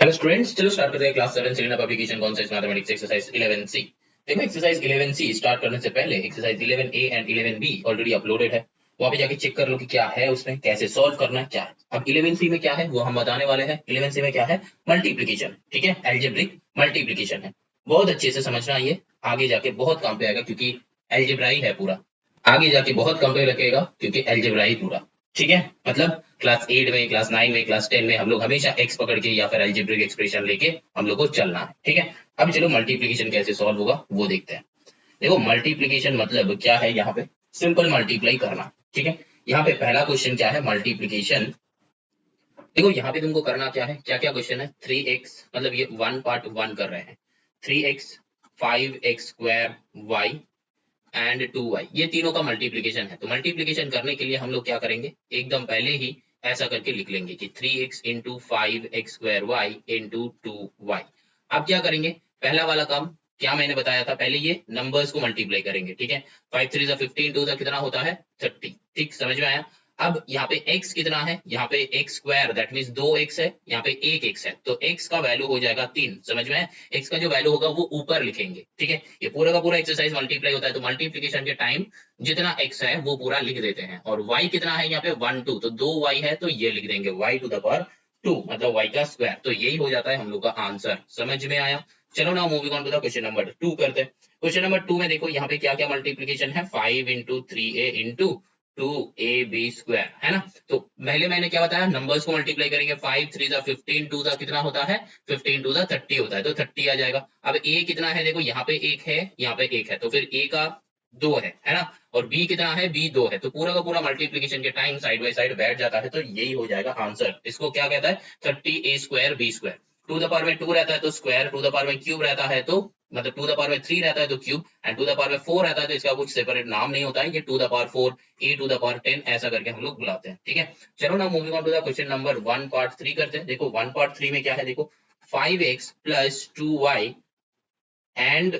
Hello students, चलो start करते हैं class 7 Selena publication concepts mathematics exercise 11C। देखो एक्सरसाइज 11C स्टार्ट करने से पहले exercise 11A and 11B already uploaded है। वहां पे जाके चेक कर लो कि क्या है उसमें, कैसे सॉल्व करना है, क्या है। अब 11C में क्या है वो हम बताने वाले हैं। 11C में क्या है, मल्टीप्लिकेशन। ठीक है, एल्जेब्रिक मल्टीप्लिकेशन है। बहुत अच्छे से समझना, ये आगे जाके बहुत काम पे आएगा क्योंकि एल्जेब्राई है पूरा। आगे जाके बहुत काम पे लगेगा क्योंकि एल्जेब्राई पूरा। ठीक है, मतलब क्लास 8 में, क्लास 9 में, क्लास 10 में हम लोग हमेशा एक्स पकड़ के या फिर अलजेब्रिक एक्सप्रेशन लेके हम लोग को चलना है। ठीक है, अब चलो मल्टीप्लिकेशन कैसे सॉल्व होगा वो देखते हैं। देखो मल्टीप्लिकेशन मतलब क्या है, यहाँ पे सिंपल मल्टीप्लाई करना। ठीक है, यहाँ पे पहला क्वेश्चन क्या है, मल्टीप्लिकेशन। देखो यहाँ पे तुमको करना क्या है, क्या क्या क्वेश्चन है। 3x, मतलब ये वन पार्ट वन कर रहे हैं। 3x, 5x square y and 2y, ये तीनों का मल्टीप्लिकेशन है। तो मल्टीप्लिकेशन करने के लिए हम लोग क्या करेंगे, एकदम पहले ही ऐसा करके लिख लेंगे कि 3x into 5x square Y into 2y। अब क्या करेंगे, पहला वाला काम क्या मैंने बताया था, पहले ये नंबर्स को मल्टीप्लाई करेंगे। ठीक है, 5 3 15, 2 कितना होता है 30। ठीक, समझ में आया। अब यहाँ पे x कितना है, यहाँ पे x square that means 2x है, यहाँ पे 1x है, तो x का वैल्यू हो जाएगा 3। समझ में है, x का जो वैल्यू होगा वो ऊपर लिखेंगे। ठीक है, ये पूरा का पूरा एक्सरसाइज मल्टीप्लाई होता है, तो मल्टीप्लिकेशन के टाइम जितना x है वो पूरा लिख देते हैं। और y कितना है, यहाँ पे 1 2, तो 2y है तो ये लिख देंगे y टू द पावर 2, मतलब y का स्क्वायर। तो यही हो जाता है हम लोग का आंसर। समझ में आया। चलो ना moving on to the question number 2 करते हैं। क्वेश्चन नंबर 2 में देखो यहाँ पे क्या क्या मल्टीप्लिकेशन है, 5 into 3a into 2ab square, है ना। तो पहले मैंने क्या बताया, नंबर्स को मल्टीप्लाई करेंगे। 5 3 15, 2 कितना होता है 15, 2 30 होता है, तो 30 आ जाएगा। अब a कितना है, देखो यहाँ पे एक है, यहाँ पे एक है, तो फिर a का 2 है ना। और b कितना है, b 2 है, तो पूरा का पूरा मल्टीप्लिकेशन के टाइम साइड बाय साइड बैठ जाता है, तो यही हो जाएगा आंसर। इसको क्या कहता है, 30a square b square. To the power में 2 रहता है तो स्क्वायर, टू द पावर में क्यूब रहता है तो मतलब टू द पावर में 3 रहता है तो cube, and to the power में 4 रहता है तो इसका कुछ सेपरेट नाम नहीं होता है, ये to the power 4, A to the power 10 ऐसा करके हम लोग बुलाते हैं। ठीक है, चलो ना moving on to the question number 1 part 3 करते हैं। देखो 1 पार्ट 3 में क्या है, देखो 5x प्लस 2y एंड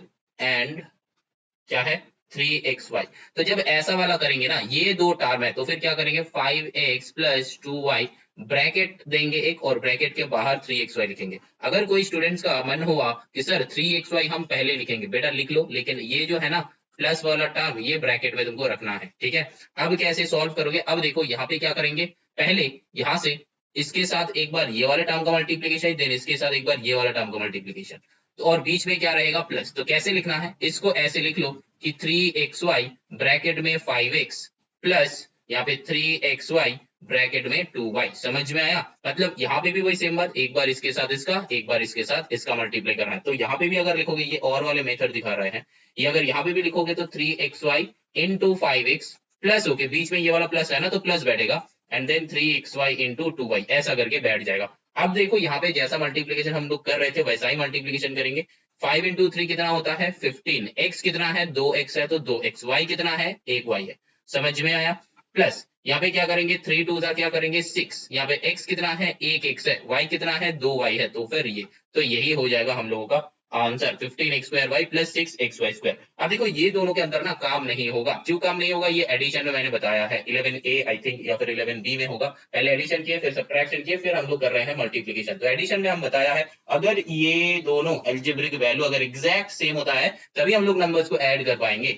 क्या है 3xy। तो जब ऐसा वाला करेंगे ना, ये दो टर्म है, तो फिर क्या करेंगे, 5x प्लस 2y ब्रैकेट देंगे एक, और ब्रैकेट के बाहर 3xy लिखेंगे। अगर कोई स्टूडेंट्स का मन हुआ कि सर 3xy हम पहले लिखेंगे, बेटा लिख लो, लेकिन ये जो है ना प्लस वाला टर्म ये ब्रैकेट में तुमको रखना है। ठीक है, अब कैसे सॉल्व करोगे, अब देखो यहाँ पे क्या करेंगे, पहले यहाँ से इसके साथ एक बार ये वाले टर्म का मल्टीप्लीकेशन, देन इसके साथ एक बार ये वाला टर्म का मल्टीप्लीकेशन, तो और बीच में क्या रहेगा प्लस। तो कैसे लिखना है, इसको ऐसे लिख लो कि 3xy ब्रैकेट में 5x प्लस यहाँ पे 3xy ब्रैकेट में 2y। समझ में आया। मतलब यहाँ पे भी वही सेम बात, एक बार इसके साथ इसका, एक बार इसके साथ इसका मल्टीप्लाई करना है। तो यहाँ पे भी अगर लिखोगे, ये और वाले मेथड दिखा रहे हैं, ये अगर यहाँ पे भी लिखोगे तो 3xy इंटू 5x प्लस होके बीच में ये वाला प्लस है ना, तो प्लस बैठेगा, and then 3xy into 2y ऐसा करके बैठ जाएगा। अब देखो यहाँ पे जैसा मल्टीप्लीकेशन हम लोग कर रहे थे वैसा ही मल्टीप्लीकेशन करेंगे। 5 इंटू 3 कितना होता है 15, x कितना है 2x है तो 2x, y कितना है 1y है। समझ में आया। प्लस यहाँ पे क्या करेंगे, 3 2 क्या करेंगे 6, यहाँ पे x कितना है 1x है, y कितना है 2y है, तो फिर ये, तो यही हो जाएगा हम लोगों का answer 15x square y plus 6xy square. अब देखो ये दोनों के अंदर ना काम नहीं होगा, क्यों काम नहीं होगा, ये एडिशन में मैंने बताया है 11A आई थिंक या फिर 11B में होगा। पहले एडिशन किए फिर सब्ट्रैक्शन किए फिर हम लोग कर रहे हैं मल्टीप्लिकेशन। तो एडिशन में हम बताया है अगर ये दोनों एल्जेब्रिक वैल्यू अगर एग्जैक्ट सेम होता है तभी हम लोग नंबर्स को ऐड कर पाएंगे,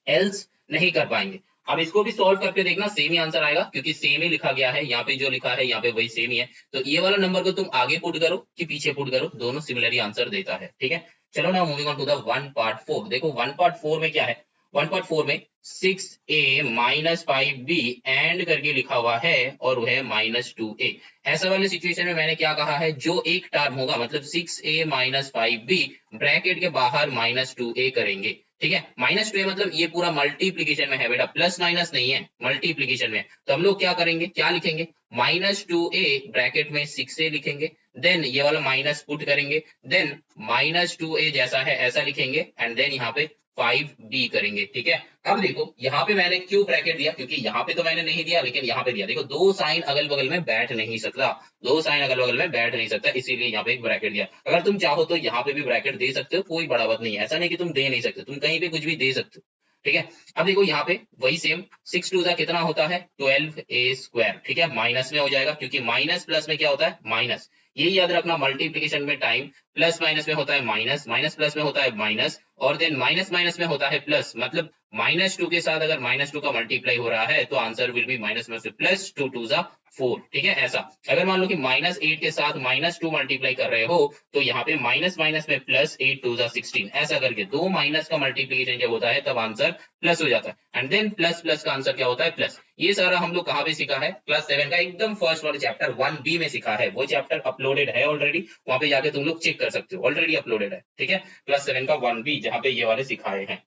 एल्स नहीं कर पाएंगे। अब इसको भी सॉल्व करके देखना, सेम ही आंसर आएगा क्योंकि सेम ही लिखा गया है, यहाँ पे जो लिखा है यहाँ पे वही सेम ही है। तो ये वाला नंबर को तुम आगे पुट करो कि पीछे पुट करो, दोनों सिमिलर ही आंसर देता है। ठीक है, चलो ना moving on to the 1 part 4। देखो 1 पार्ट 4 में क्या है, 1 पार्ट 4 में 6a माइनस 5b एंड करके लिखा हुआ है और वह है माइनस 2a। ऐसा वाले सिचुएशन में मैंने क्या कहा है, जो एक टर्म होगा मतलब 6a माइनस 5b ब्रैकेट के बाहर माइनस 2a करेंगे। ठीक है, माइनस 2a मतलब ये पूरा मल्टीप्लीकेशन में है बेटा, प्लस माइनस नहीं है, मल्टीप्लीकेशन में। तो हम लोग क्या करेंगे, क्या लिखेंगे, माइनस 2a ब्रैकेट में 6a लिखेंगे, देन ये वाला माइनस पुट करेंगे, देन माइनस 2a जैसा है ऐसा लिखेंगे, एंड देन यहाँ पे 5b करेंगे। ठीक है, अब देखो यहाँ पे मैंने क्यों ब्रैकेट दिया, क्योंकि यहाँ पे तो मैंने नहीं दिया लेकिन यहाँ पे दिया। देखो दो साइन अगल बगल में बैठ नहीं सकता, दो साइन अगल बगल में बैठ नहीं सकता, इसीलिए यहाँ पे एक ब्रैकेट दिया। अगर तुम चाहो तो यहाँ पे भी ब्रैकेट दे सकते हो, कोई बड़ा बात नहीं है, ऐसा नहीं कि तुम दे नहीं सकते, तुम कहीं पे कुछ भी दे सकते हो। ठीक है, अब देखो यहाँ पे वही सेम 6 2 कितना होता है 12a स्क्वायर। ठीक है, माइनस में हो जाएगा क्योंकि माइनस प्लस में क्या होता है माइनस, ये याद रखना, मल्टीप्लीकेशन में टाइम प्लस माइनस में होता है माइनस, माइनस प्लस में होता है माइनस, और देन माइनस माइनस में होता है प्लस। मतलब -2 के साथ अगर -2 का मल्टीप्लाई हो रहा है तो आंसर विल बी माइनस में से प्लस, 2 2 जा 4। ठीक है, ऐसा। अगर मान लो कि -8 के साथ -2 मल्टीप्लाई कर रहे हो तो यहाँ पे माइनस माइनस में प्लस, 8 2 जा 16, ऐसा करके दो माइनस का मल्टीप्लीकेशन जब होता है तब आंसर प्लस हो जाता है। एंड देन प्लस प्लस का आंसर क्या होता है, प्लस। ये सारा हम लोग कहाँ पे सीखा है, क्लास 7 का एकदम फर्स्ट वाले चैप्टर 1B में सीखा है। वो चैप्टर अपलोडेड है ऑलरेडी, वहां पे जाके तुम लोग चेक कर सकते हो, ऑलरेडी अपलोडेड है। ठीक है, क्लास 7 का 1B जहाँ पे ये वाले सिखाए हैं।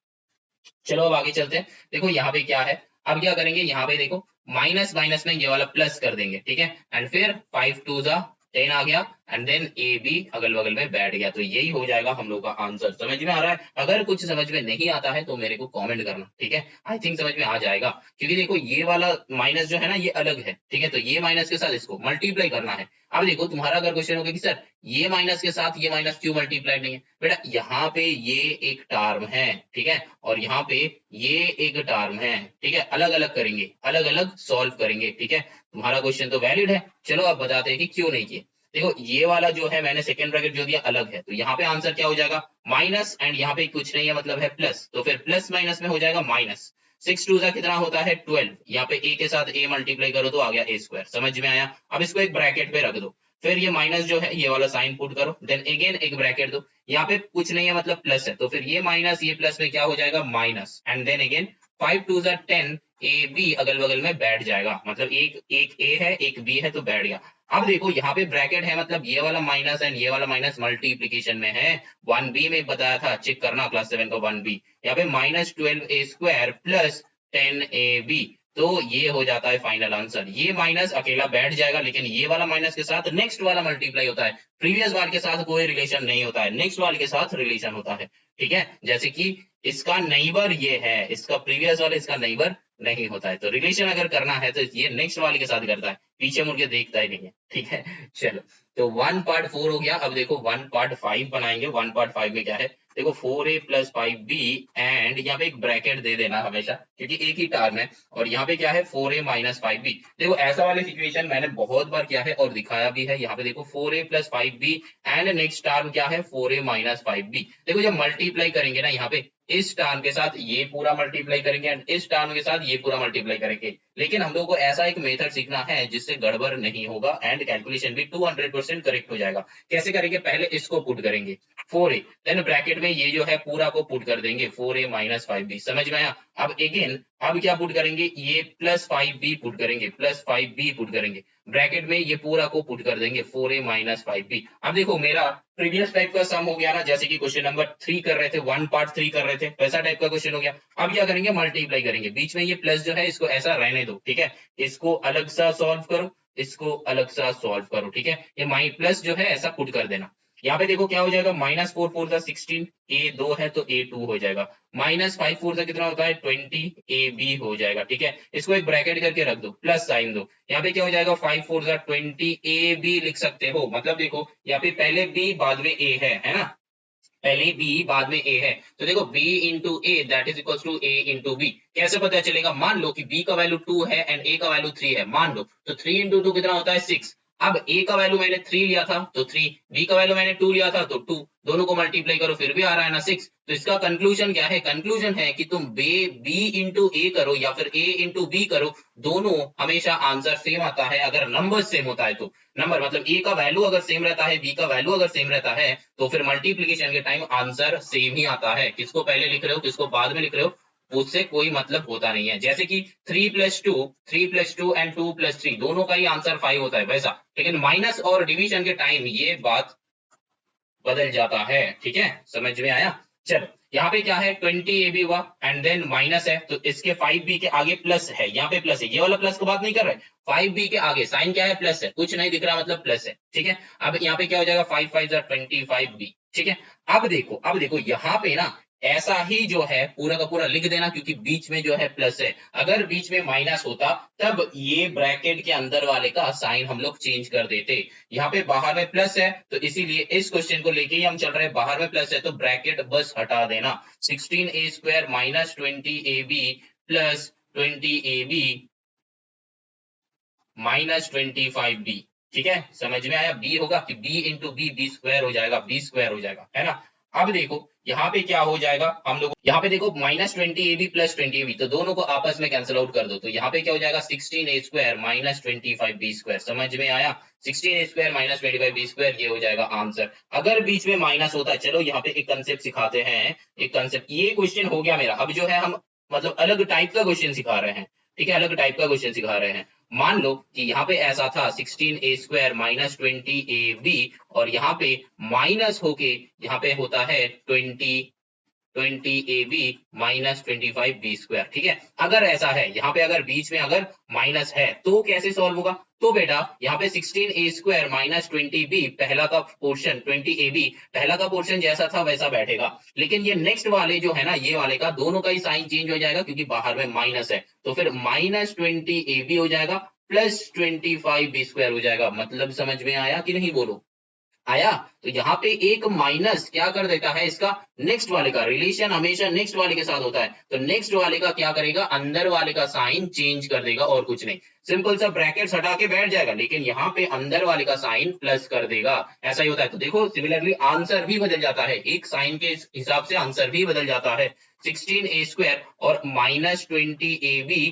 चलो अब आगे चलते हैं। देखो यहाँ पे क्या है, अब क्या करेंगे, यहाँ पे देखो माइनस माइनस में ये वाला प्लस कर देंगे। ठीक है, एंड फिर 5 2 जा 10 आ गया, एंड देन ए बी अगल बगल में बैठ गया। तो यही हो जाएगा हम लोग का आंसर। समझ में आ रहा है? अगर कुछ समझ में नहीं आता है तो मेरे को कमेंट करना। ठीक है, आई थिंक समझ में आ जाएगा, क्योंकि देखो ये वाला माइनस जो है ना ये अलग है। ठीक है, तो ये माइनस के साथ इसको मल्टीप्लाई करना है। अब देखो तुम्हारा अगर क्वेश्चन होगा कि सर ये माइनस के साथ ये माइनस क्यों मल्टीप्लाई नहीं है, बेटा यहाँ पे ये एक टर्म है। ठीक है, और यहाँ पे ये एक टर्म है। ठीक है, अलग अलग करेंगे, अलग अलग सॉल्व करेंगे। ठीक है, तुम्हारा क्वेश्चन तो वैलिड है। चलो अब बताते हैं कि क्यों नहीं किए। देखो ये वाला जो है मैंने सेकंड ब्रैकेट जो दिया अलग है, तो यहाँ पे आंसर क्या हो जाएगा, माइनस, एंड यहाँ पे कुछ नहीं है मतलब है प्लस, तो फिर प्लस माइनस में हो जाएगा माइनस। 6 2 का कितना होता है 12, यहाँ पे ए के साथ ए मल्टीप्लाई करो तो आ गया ए स्क्वायर। समझ में आया? अब इसको एक ब्रैकेट पे रख दो, फिर ये माइनस जो है ये वाला साइन पुट करो, देन अगेन एक ब्रैकेट दो, यहाँ पे कुछ नहीं है मतलब प्लस है, तो फिर ये माइनस ये प्लस में क्या हो जाएगा minus, and then again 5 2 10, A B अगल बगल में बैठ जाएगा। मतलब एक एक ए है एक बी है तो बैठ गया। अब देखो यहाँ पे ब्रैकेट है, मतलब ये वाला माइनस एंड ये वाला माइनस मल्टीप्लीकेशन में है। 1B में बताया था, चेक करना क्लास 7 का 1B। यहाँ पे -12a स्क्वायर प्लस 10ab, तो ये हो जाता है फाइनल आंसर। ये माइनस अकेला बैठ जाएगा, लेकिन ये वाला माइनस के साथ नेक्स्ट वाला मल्टीप्लाई होता है। प्रीवियस वाले के साथ कोई रिलेशन नहीं होता है, नेक्स्ट वाले के साथ रिलेशन होता है। ठीक है, जैसे कि इसका नेबर ये है, इसका प्रीवियस वाला इसका नेबर नहीं होता है, तो रिलेशन अगर करना है तो ये नेक्स्ट वाले के साथ करता है, पीछे मुड़ के देखता ही नहीं है। ठीक है, चलो तो 1 पार्ट 4 हो गया। अब देखो 1 पार्ट 5 बनाएंगे। 1 पार्ट 5 में क्या है, देखो 4a + 5b, एंड यहाँ पे एक ब्रैकेट दे देना हमेशा, क्योंकि एक ही टर्म है। और यहाँ पे क्या है 4a - 5b। देखो ऐसा वाले सिचुएशन मैंने बहुत बार किया है और दिखाया भी है। यहाँ पे देखो 4a + 5b and next term क्या है 4a - 5b। देखो जब मल्टीप्लाई करेंगे ना, यहाँ पे इस टर्म के साथ ये पूरा मल्टीप्लाई करेंगे एंड इस टर्म के साथ ये पूरा मल्टीप्लाई करेंगे। लेकिन हम लोग को ऐसा एक मेथड सीखना है जिससे गड़बड़ नहीं होगा एंड कैलकुलेशन भी 200% करेक्ट हो जाएगा। कैसे करेंगे, पहले इसको पुट करेंगे 4a, देन ब्रैकेट में ये जो है पूरा को पुट कर देंगे 4a - 5b। समझ में आया? अब अगेन अब क्या पुट करेंगे, ये +5b पुट करेंगे, +5b पुट करेंगे, ब्रैकेट में ये पूरा को पुट कर देंगे 4a - 5b। अब देखो मेरा प्रीवियस टाइप का सम हो गया ना, जैसे कि क्वेश्चन नंबर 3 कर रहे थे, 1 पार्ट 3 कर रहे थे, वैसा टाइप का क्वेश्चन हो गया। अब क्या करेंगे, मल्टीप्लाई करेंगे, बीच में ये प्लस जो है इसको ऐसा रहने दो। ठीक है, इसको अलग सा सॉल्व करो, इसको अलग सा सॉल्व करो। ठीक है, ये माइ प्लस जो है ऐसा पुट कर देना। यहाँ पे देखो क्या हो जाएगा, -4 4 जा 16, ए 2 है तो ए 2 हो जाएगा, -5 4 जा कितना होता है 20, ए बी हो जाएगा। ठीक है, इसको एक ब्रैकेट करके रख दो, प्लस साइन दो, यहाँ पे क्या हो जाएगा 5 4 जा 20, ए बी लिख सकते हो। मतलब देखो यहाँ पे पहले बी बाद में ए है ना, पहले बी बाद में ए है, तो देखो b into A that is equal to A into B. कैसे पता चलेगा, मान लो कि b का वैल्यू 2 है एंड a का वैल्यू 3 है, मान लो, तो 3 इंटू 2 कितना होता है 6। अब a का वैल्यू मैंने 3 लिया था तो 3, b का वैल्यू मैंने 2 लिया था तो 2, दोनों को मल्टीप्लाई करो फिर भी आ रहा है ना 6। तो इसका कंक्लूजन क्या है, कंक्लूजन है कि तुम b इंटू ए करो या फिर a इंटू बी करो, दोनों हमेशा आंसर सेम आता है अगर नंबर सेम होता है तो। नंबर मतलब a का वैल्यू अगर सेम रहता है, b का वैल्यू अगर सेम रहता है, तो फिर मल्टीप्लीकेशन के टाइम आंसर सेम ही आता है। किसको पहले लिख रहे हो किसको बाद में लिख रहे हो उससे कोई मतलब होता नहीं है। जैसे कि 3 + 2 एंड 2 + 3 दोनों का ही आंसर 5 होता है वैसा, लेकिन माइनस और डिवीजन के टाइम ये बात बदल जाता है। ठीक है, समझ में आया? चलो यहाँ पे क्या है 20 ए बी हुआ एंड देन माइनस है, तो इसके 5b के आगे प्लस है, यहाँ पे प्लस है, ये वाला प्लस को बात नहीं कर रहे, 5b के आगे साइन क्या है प्लस है, कुछ नहीं दिख रहा मतलब प्लस है। ठीक है, अब यहाँ पे क्या हो जाएगा 5 5 जा 25b। ठीक है, अब देखो यहाँ पे ना ऐसा ही जो है पूरा का पूरा लिख देना, क्योंकि बीच में जो है प्लस है, अगर बीच में माइनस होता तब ये ब्रैकेट के अंदर वाले का साइन हम लोग चेंज कर देते। यहाँ पे बाहर में प्लस है तो इसीलिए इस क्वेश्चन को लेके ही हम चल रहे हैं, बाहर में प्लस है तो ब्रैकेट बस हटा देना, 16a square - 20ab + 20ab - 25b। ठीक है, समझ में आया? बी होगा कि B into B, B square हो जाएगा, बी स्क्वायर हो जाएगा, है ना? अब देखो यहाँ पे क्या हो जाएगा, हम लोग यहाँ पे देखो -20ab प्लस 20ab, तो दोनों को आपस में कैंसिल आउट कर दो, तो यहाँ पे क्या हो जाएगा 16a square minus 25b square. समझ में आया? 16a square minus 25b square, ये हो जाएगा आंसर। अगर बीच में माइनस होता है, चलो यहाँ पे एक कंसेप्ट सिखाते हैं, एक कंसेप्ट, ये क्वेश्चन हो गया मेरा। अब जो है हम मतलब अलग टाइप का क्वेश्चन सिखा रहे हैं, ठीक है, अलग टाइप का क्वेश्चन सिखा रहे हैं। मान लो कि यहाँ पे ऐसा था 16a स्क्वायर माइनस 20ab, और यहाँ पे माइनस होके यहाँ पे होता है 20ab माइनस 25b स्क्वायर। ठीक है, अगर ऐसा है, यहाँ पे अगर बीच में अगर माइनस है तो कैसे सॉल्व होगा? तो बेटा यहाँ पे 16a स्क्वायर माइनस 20b पहला का पोर्शन, 20ab पहला का पोर्शन जैसा था वैसा बैठेगा, लेकिन ये नेक्स्ट वाले जो है ना, ये वाले का दोनों का ही साइन चेंज हो जाएगा क्योंकि बाहर में माइनस है, तो फिर माइनस 20ab हो जाएगा प्लस 25b स्क्वायर हो जाएगा। मतलब समझ में आया कि नहीं, बोलो आया? तो यहाँ पे एक माइनस क्या कर देता है, इसका नेक्स्ट वाले का रिलेशन हमेशा नेक्स्ट वाले के साथ होता है, तो नेक्स्ट वाले का क्या करेगा, अंदर वाले का साइन चेंज कर देगा और कुछ नहीं, सिंपल सा ब्रैकेट्स हटा के बैठ जाएगा, लेकिन यहाँ पे अंदर वाले का साइन प्लस कर देगा, ऐसा ही होता है। तो देखो सिमिलरली आंसर भी बदल जाता है, एक साइन के हिसाब से आंसर भी बदल जाता है। 16a स्क्वायर और -20ab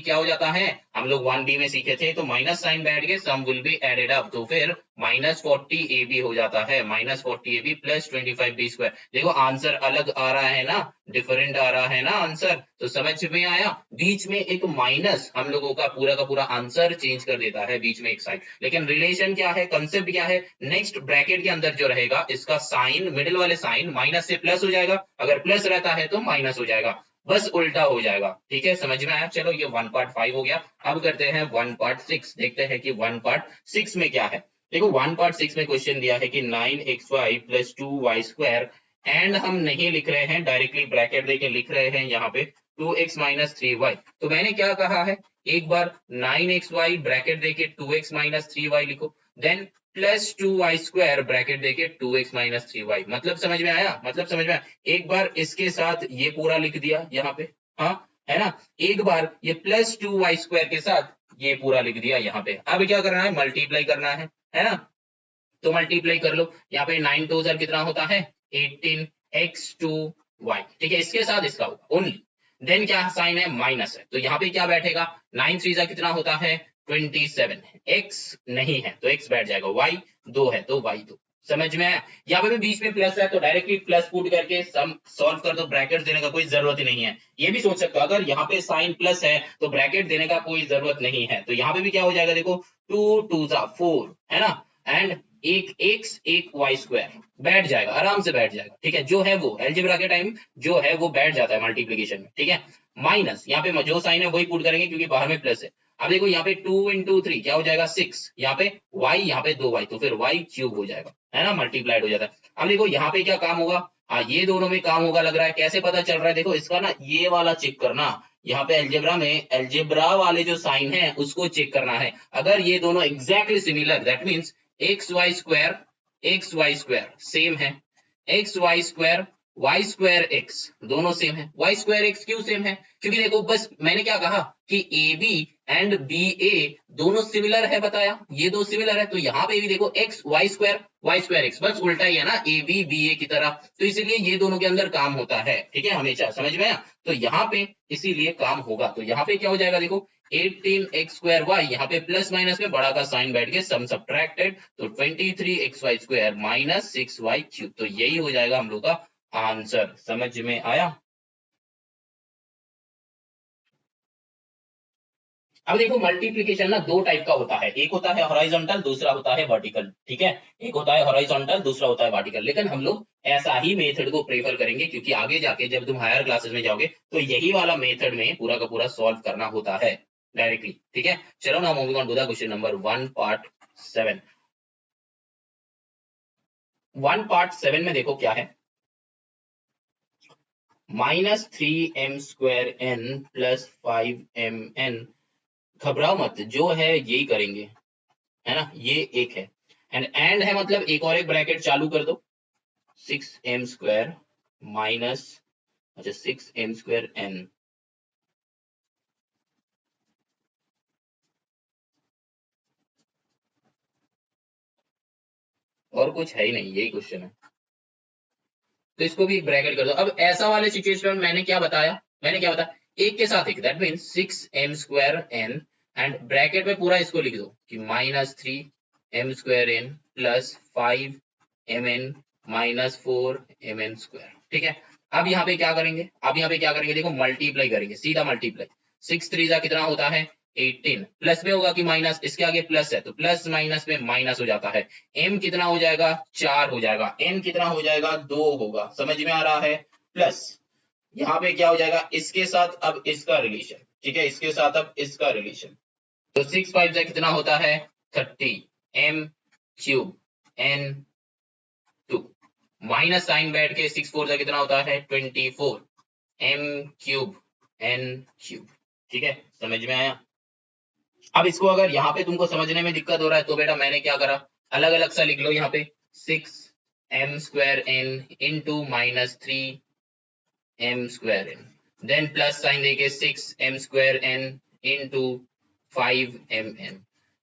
क्या हो जाता है, हम लोग 1b में सीखे थे, तो माइनस साइन बैठ के sum will be added up, तो फिर -40ab हो जाता है, -40ab प्लस 25b स्क्वायर। देखो आंसर अलग आ रहा है ना, डिफरेंट आ रहा है ना आंसर, तो समझ में आया? बीच में एक माइनस हम लोगों का पूरा आंसर चेंज कर देता है, बीच में एक साइन। लेकिन रिलेशन क्या है, कंसेप्ट क्या है, नेक्स्ट ब्रैकेट के अंदर जो रहेगा इसका साइन, मिडिल वाले साइन माइनस से प्लस हो जाएगा, अगर प्लस रहता है तो माइनस हो जाएगा, बस उल्टा हो जाएगा। ठीक है, समझ में आया? चलो ये 1 पार्ट 5 हो गया। अब करते हैं 1 पार्ट 6, देखते हैं कि 1 पार्ट 6 में क्या है। देखो 1 पार्ट 6 में क्वेश्चन दिया है कि 9xy plus 2y square, and हम नहीं लिख रहे हैं, डायरेक्टली ब्रैकेट देके लिख रहे हैं यहाँ पे 2x माइनस 3y। तो मैंने क्या कहा है, एक बार 9xy ब्रैकेट देके 2x माइनस 3y लिखो, then plus 2y square bracket देके 2x माइनस 3y। मतलब समझ में आया? मतलब समझ में आया? एक बार इसके साथ ये पूरा लिख दिया यहाँ पे, हाँ है ना, एक बार ये प्लस 2y स्क्वायर के साथ ये पूरा लिख दिया यहाँ पे। अब क्या करना है, मल्टीप्लाई करना है ना, तो मल्टीप्लाई कर लो। यहाँ पे 9 2 कितना होता है, 18x2y। ठीक है, इसके साथ इसका होगा ओनली, देन क्या साइन है, माइनस है, तो यहाँ पे क्या बैठेगा, 9 3 कितना होता है, 27, x नहीं है तो x बैठ जाएगा, y 2 है तो y 2। समझ में आया? यहाँ पे भी बीच में प्लस है तो डायरेक्टली प्लस पुट करके सम सॉल्व कर दो, ब्रैकेट देने का कोई जरूरत ही नहीं है। ये भी सोच सकते हो, अगर यहाँ पे साइन प्लस है तो ब्रैकेट देने का कोई जरूरत नहीं है, तो यहाँ पे भी क्या हो जाएगा, देखो 2 2 4 है ना, एंड एक x एक y स्क्वायर बैठ जाएगा, आराम से बैठ जाएगा। ठीक है, जो है वो अलजेब्रा के टाइम जो है वो बैठ जाता है मल्टीप्लीकेशन में। ठीक है, माइनस यहाँ पे जो साइन है वही पुट करेंगे क्योंकि बाहर में प्लस है। अब देखो यहाँ पे 2 इंटू 3 क्या हो जाएगा 6, यहाँ पे y, यहाँ पे 2y, तो फिर y क्यूब हो जाएगा, है ना, मल्टीप्लाइड हो जाता है। अब देखो यहाँ पे क्या काम होगा, हाँ ये दोनों में काम होगा लग रहा है, कैसे पता चल रहा है, देखो इसका ना ये वाला चेक करना, यहाँ पे अलजेब्रा में अलजेब्रा वाले जो साइन है उसको चेक करना है। अगर ये दोनों exactly similar, that means X Y square same है, X Y square Y square X दोनों सेम है। वाई स्क्वायर एक्स क्यों सेम है, क्योंकि देखो बस मैंने क्या कहा कि A B and B A दोनों सिमिलर है, बताया ये दो सिमिलर है, तो यहाँ पे भी देखो एक्स वाई स्क्वायर एक्स, बस उल्टा ही है ना, ए बी बी ए की तरह, तो इसीलिए ये दोनों के अंदर काम होता है। ठीक है, हमेशा, समझ में आया? तो यहाँ पे इसीलिए काम होगा, तो यहाँ पे क्या हो जाएगा, देखो 18x स्क्वायर वाई, यहाँ पे प्लस माइनस में बड़ा का साइन बैठ के सम सब्ट्रैक्टेड, तो 23xy square minus 6y cube, तो यही हो जाएगा हम लोग का आंसर। समझ में आया? अब देखो मल्टीप्लीकेशन ना दो टाइप का होता है, एक होता है हॉरिजॉन्टल, दूसरा होता है वर्टिकल। ठीक है, एक होता है हॉरिजॉन्टल, दूसरा होता है वर्टिकल, लेकिन हम लोग ऐसा ही मेथड को प्रेफर करेंगे क्योंकि आगे जाके जब तुम हायर क्लासेस में जाओगे तो यही वाला मेथड में पूरा का पूरा सॉल्व करना होता है डायरेक्टली। ठीक है, चलो ना moving on to the question number 1 part 7। 1 part 7 में देखो क्या है, -3m² n प्लस 5mn। घबराओ मत, जो है यही करेंगे, है ना, ये एक है, एंड है मतलब एक और एक ब्रैकेट चालू कर दो, 6m² माइनस, अच्छा 6m² n, और कुछ है ही नहीं, यही क्वेश्चन है। तो इसको भी ब्रैकेट कर दो। अब ऐसा वाले सिचुएशन में मैंने क्या बताया, एक के साथ एक, that means 6m² n, and bracket में पूरा इसको लिख दो कि -3m² n plus 5mn minus 4mn²। ठीक है। अब यहाँ पे क्या करेंगे, देखो मल्टीप्लाई करेंगे, सीधा मल्टीप्लाई। 6 3 कितना होता है 18, प्लस में होगा कि माइनस, इसके आगे प्लस है तो प्लस माइनस में माइनस हो जाता है। m कितना हो जाएगा 4 हो जाएगा, n कितना हो जाएगा 2 होगा, समझ में आ रहा है। प्लस यहाँ पे क्या हो जाएगा, इसके साथ अब इसका रिलेशन, ठीक है, इसके साथ अब इसका रिलेशन। तो 6 5 से कितना होता है 30, m³ n2, माइनस साइन बैठ के 6 4 से कितना होता है 24, m³ n³। ठीक है, समझ में आया। अब इसको अगर यहाँ पे तुमको समझने में दिक्कत हो रहा है तो बेटा मैंने क्या करा, अलग अलग सा लिख लो। यहाँ पे 6m² n into -3m² n, then plus sign देके 6m² n into 5mn,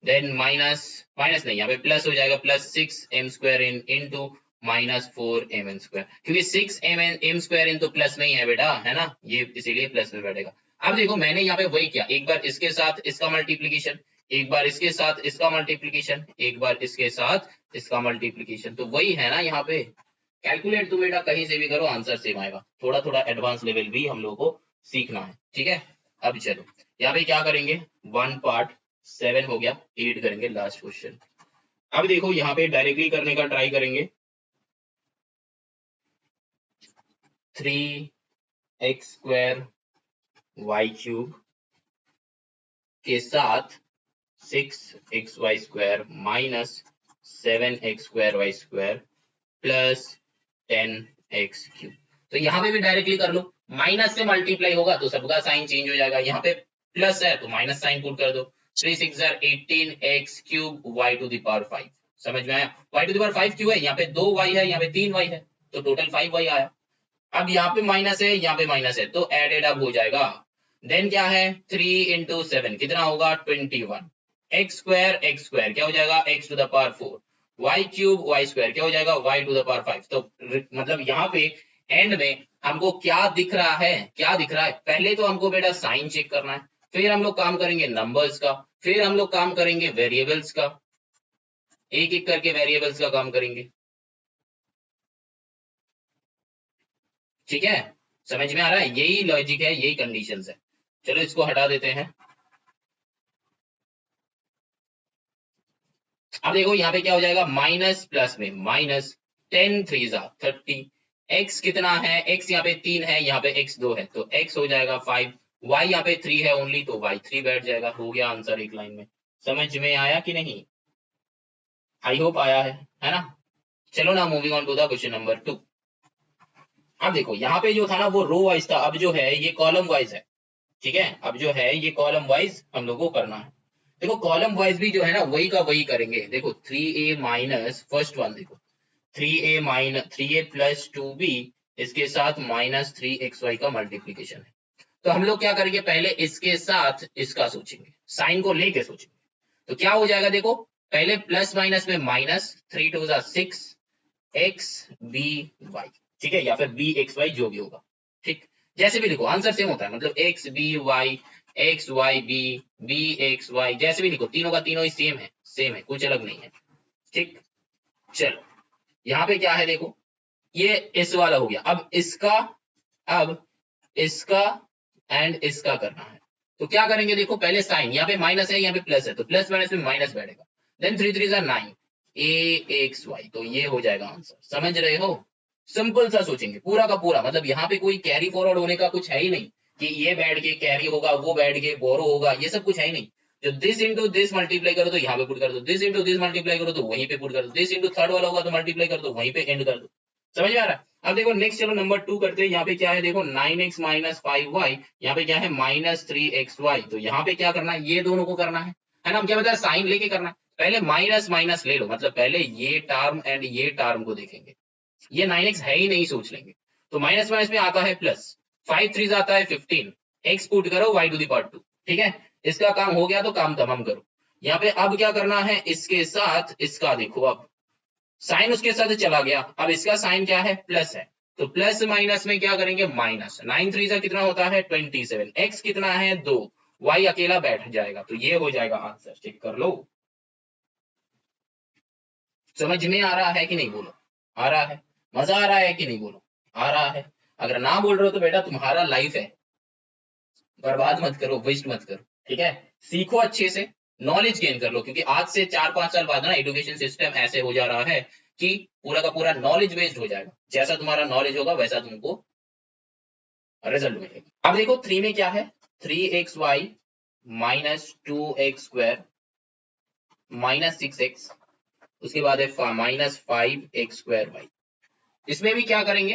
then minus, minus नहीं, यहाँ पे प्लस हो जाएगा, plus 6m² n into -4mn², क्योंकि 6m² n तो प्लस में ही है बेटा, है ना, ये इसीलिए प्लस में बैठेगा। अब देखो मैंने यहाँ पे वही किया, एक बार इसके साथ इसका मल्टीप्लीकेशन, एक बार इसके साथ इसका मल्टीप्लीकेशन, एक बार इसके साथ इसका मल्टीप्लीकेशन, तो वही है ना यहाँ पे। कैलकुलेट तुम बेटा कहीं से भी करो आंसर सेम आएगा, थोड़ा थोड़ा एडवांस लेवल भी हम लोग को सीखना है। ठीक है, अब चलो यहाँ पे क्या करेंगे, 1 पार्ट 7 हो गया, 8 करेंगे लास्ट क्वेश्चन। अब देखो यहाँ पे डायरेक्टली करने का ट्राई करेंगे, 3x² y³ के साथ 6xy² minus 7x² y² plus 10x³। तो यहाँ पे भी डायरेक्टली कर लो, माइनस से मल्टीप्लाई होगा तो सबका साइन चेंज हो जाएगा, यहाँ पे प्लस है तो माइनस साइन पुट कर दो। 3 6 18 x³ y⁵। समझ में आया, y⁵ क्यों है, यहाँ पे 2y है, यहाँ पे 3y है, तो टोटल 5y आया। अब यहाँ पे माइनस है, यहाँ पे माइनस है, तो एडेड अप हो जाएगा। देन क्या है 3 इंटू 7 कितना होगा 21, x² क्या हो जाएगा x⁴, y³ y² क्या हो जाएगा y⁵। तो मतलब यहाँ पे एंड में हमको क्या दिख रहा है, पहले तो हमको बेटा साइन चेक करना है, फिर हम लोग काम करेंगे नंबर्स का, फिर हम लोग काम करेंगे वेरिएबल्स का, एक एक करके वेरिएबल्स का काम करेंगे। ठीक है, समझ में आ रहा है, यही लॉजिक है, यही कंडीशंस है। चलो इसको हटा देते हैं। अब देखो यहाँ पे क्या हो जाएगा, माइनस प्लस में माइनस, 10 3 30, x कितना है, x यहाँ पे 3 है, यहाँ पे x 2 है, तो x हो जाएगा 5, y यहाँ पे 3 है ओनली, तो y 3 बैठ जाएगा। हो गया आंसर एक लाइन में। समझ में आया कि नहीं, आई होप आया है ना। चलो ना moving on to the question number 2। अब देखो यहाँ पे जो था ना वो रो वाइज था, अब जो है ये कॉलम वाइज है। ठीक है, अब जो है ये कॉलम वाइज हम लोग को करना है। देखो कॉलम वाइज भी जो है ना वही का वही करेंगे। देखो 3a माइनस, फर्स्ट वन देखो 3a minus 3a plus 2b, इसके साथ माइनस 3xy का मल्टीप्लीकेशन है। तो हम लोग क्या करेंगे, पहले इसके साथ इसका सोचेंगे, साइन को लेके सोचेंगे। तो क्या हो जाएगा, देखो पहले प्लस माइनस में माइनस, 3 2 6 x b y, ठीक है, या फिर b x y जो भी होगा। ठीक, जैसे भी लिखो आंसर सेम होता है, मतलब x b y x y b b x y, जैसे भी लिखो तीनों का तीनों ही सेम है, कुछ अलग नहीं है। ठीक, चलो यहाँ पे क्या है, देखो ये इस वाला हो गया। अब इसका एंड इसका करना है। तो क्या करेंगे, देखो पहले साइन, यहाँ पे माइनस है, यहाँ पे प्लस है, तो प्लस माइनस में माइनस बैठेगा। देन 3 3 9 a x y, तो ये हो जाएगा आंसर। समझ रहे हो, सिंपल सा सोचेंगे पूरा का पूरा, मतलब यहाँ पे कोई कैरी फॉरवर्ड होने का कुछ है ही नहीं कि ये बैठ के कैरी होगा, वो बैठ के बोरो होगा, ये सब कुछ है ही नहीं। जो दिस इंटू दिस मल्टीप्लाई करो तो यहाँ पे पुट कर दो, दिस इंटू दिस मल्टीप्लाई करो तो वहीं पे पुट कर दो, दिस इंटू थर्ड वाला होगा तो मल्टीप्लाई कर दो, वहीं पे एंड कर दो। समझ में आ रहा है। अब देखो नेक्स्ट, चलो नंबर 2 करते हैं। यहाँ पे क्या है, देखो 9x माइनस 5y, यहाँ पे क्या है माइनस 3xy, तो यहाँ पे क्या करना है, ये दोनों को करना है ना। हम क्या बताया, साइन लेके करना है। पहले माइनस माइनस ले लो, मतलब पहले ये टर्म एंड ये टर्म को देखेंगे। ये 9x है ही नहीं, सोच लेंगे। तो माइनस माइनस में आता है प्लस, 5 3 आता है 15, x पुट करो y⁴। ठीक है, इसका काम हो गया, तो काम तमाम करो। यहाँ पे अब क्या करना है, इसके साथ इसका देखो, अब साइन उसके साथ चला गया, अब इसका साइन क्या है, प्लस है, तो प्लस माइनस में क्या करेंगे, माइनस। 9 3 से कितना होता है 27, एक्स कितना है 2, वाई अकेला बैठ जाएगा, तो ये हो जाएगा आंसर। चेक कर लो, समझ में आ रहा है कि नहीं, बोलो आ रहा है, मजा आ रहा है कि नहीं, बोलो आ रहा है। अगर ना बोल रहे हो तो बेटा तुम्हारा लाइफ है, बर्बाद मत करो, वेस्ट मत करो, ठीक है। सीखो अच्छे से, नॉलेज गेन कर लो, क्योंकि आज से 4 5 साल बाद ना एजुकेशन सिस्टम ऐसे हो जा रहा है कि पूरा का पूरा नॉलेज वेस्ट हो जाएगा। जैसा तुम्हारा नॉलेज होगा वैसा तुमको रिजल्ट मिलेगा। अब देखो 3 में क्या है, 3xy minus 2x² minus 6x, उसके बाद है माइनस 5x² y। इसमें भी क्या करेंगे,